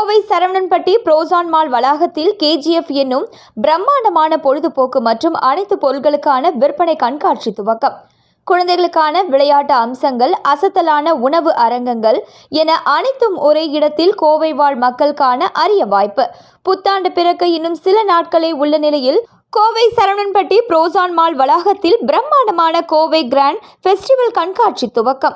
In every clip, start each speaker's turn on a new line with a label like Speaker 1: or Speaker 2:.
Speaker 1: Kovai சரவணன்பட்டி புரோசான் mall வளாகத்தில் KGF என்னும் பிரம்மாண்டமான பொழுதுபோக்கு மற்றும் அனைத்து பொருட்களுக்கான விற்பனை கண்காட்சி துவக்கம். குழந்தைகளுக்கான விளையாட்டு அம்சங்கள், அசத்தலான உணவு அரங்கங்கள் என அனைத்தும் ஒரே இடத்தில் கோவை வாழ் மக்களுக்கான அரிய வாய்ப்பு. புத்தாண்டு பிறக்க இன்னும் சில நாட்களே உள்ள நிலையில் கோவை சரவணன்பட்டி புரோசான் மால் வளாகத்தில் பிரம்மாண்டமான கோவை கிராண்ட் ஃபெஸ்டிவல் கண்காட்சி துவக்கம்.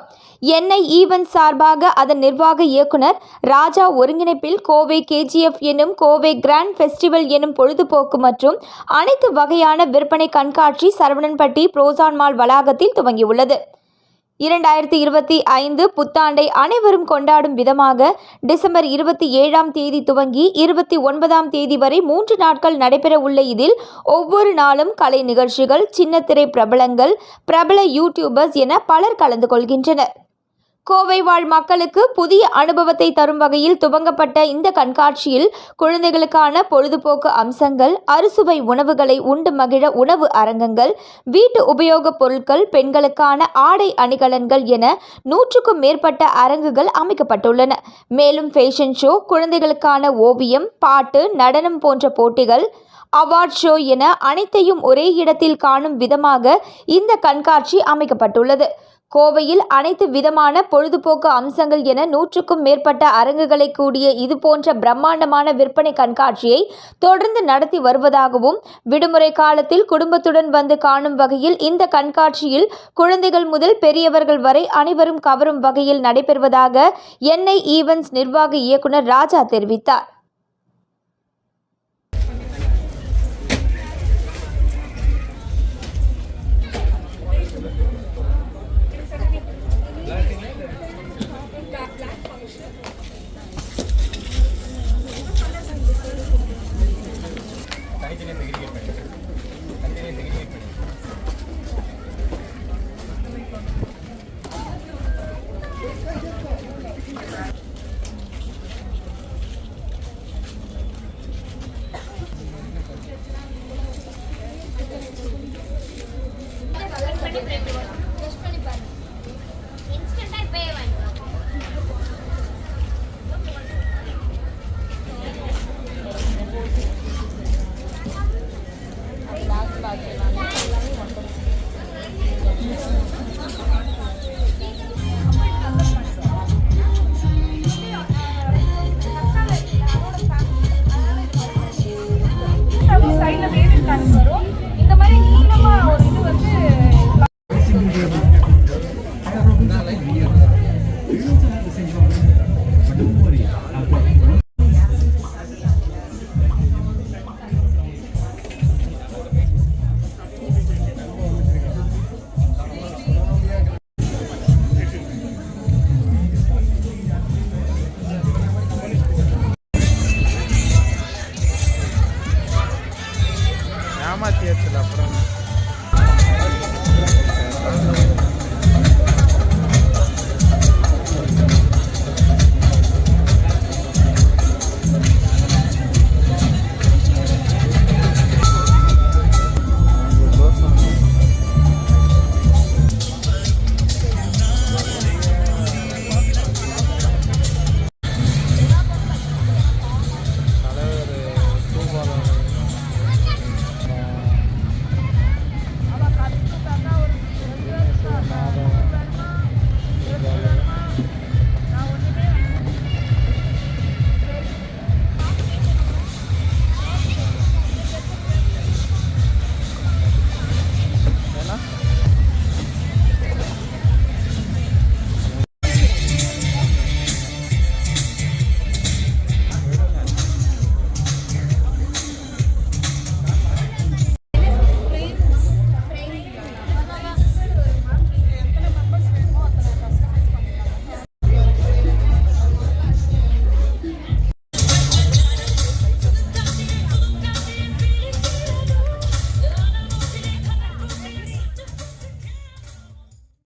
Speaker 1: என்ஐ ஈவென்ட் சார்பாக அதன் நிர்வாக இயக்குனர் ராஜா ஒருங்கிணைப்பில் கோவை கேஜிஎஃப் என்னும் கோவை கிராண்ட் ஃபெஸ்டிவல் என்னும் பொழுதுபோக்கு மற்றும் அனைத்து வகையான விற்பனை கண்காட்சி சரவணன்பட்டி புரோசான் மால் வளாகத்தில் துவங்கியுள்ளது. 2025 புத்தாண்டை அனைவரும் கொண்டாடும் விதமாக டிசம்பர் 27ஆம் தேதி துவங்கி 29ஆம் தேதி வரை 3 நாட்கள் நடைபெற உள்ள இதில் ஒவ்வொரு நாளும் கலை நிகழ்ச்சிகள், சின்னத்திரை பிரபலங்கள், பிரபல யூடியூபர்ஸ் என பலர் கலந்து கொள்கின்றனர். கோவை வாழ் மக்களுக்கு புதிய அனுபவத்தை தரும் வகையில் துவங்கப்பட்ட இந்த கண்காட்சியில் குழந்தைகளுக்கான பொழுதுபோக்கு அம்சங்கள், அறுசுவை உணவுகளை உண்டு மகிழ உணவு அரங்கங்கள், வீட்டு உபயோகப் பொருட்கள், பெண்களுக்கான ஆடை அணிகலன்கள் என 100க்கும் மேற்பட்ட அரங்குகள் அமைக்கப்பட்டுள்ளன. மேலும் ஃபேஷன் ஷோ, குழந்தைகளுக்கான ஓவியம், பாட்டு, நடனம் போன்ற போட்டிகள், அவார்ட் ஷோ என அனைத்தையும் ஒரே இடத்தில் காணும் விதமாக இந்த கண்காட்சி அமைக்கப்பட்டுள்ளது. கோவையில் அனைத்து விதமான பொழுதுபோக்கு அம்சங்கள் என 100க்கும் மேற்பட்ட அரங்குகளை கூடிய இதுபோன்ற பிரம்மாண்டமான விற்பனை கண்காட்சியை தொடர்ந்து நடத்தி வருவதாகவும், விடுமுறை காலத்தில் குடும்பத்துடன் வந்து காணும் வகையில் இந்த கண்காட்சியில் குழந்தைகள் முதல் பெரியவர்கள் வரை அனைவரும் கவரும் வகையில் நடைபெறுவதாக என்ஐ ஈவென்ட்ஸ் நிர்வாக இயக்குனர் ராஜா தெரிவித்தார்.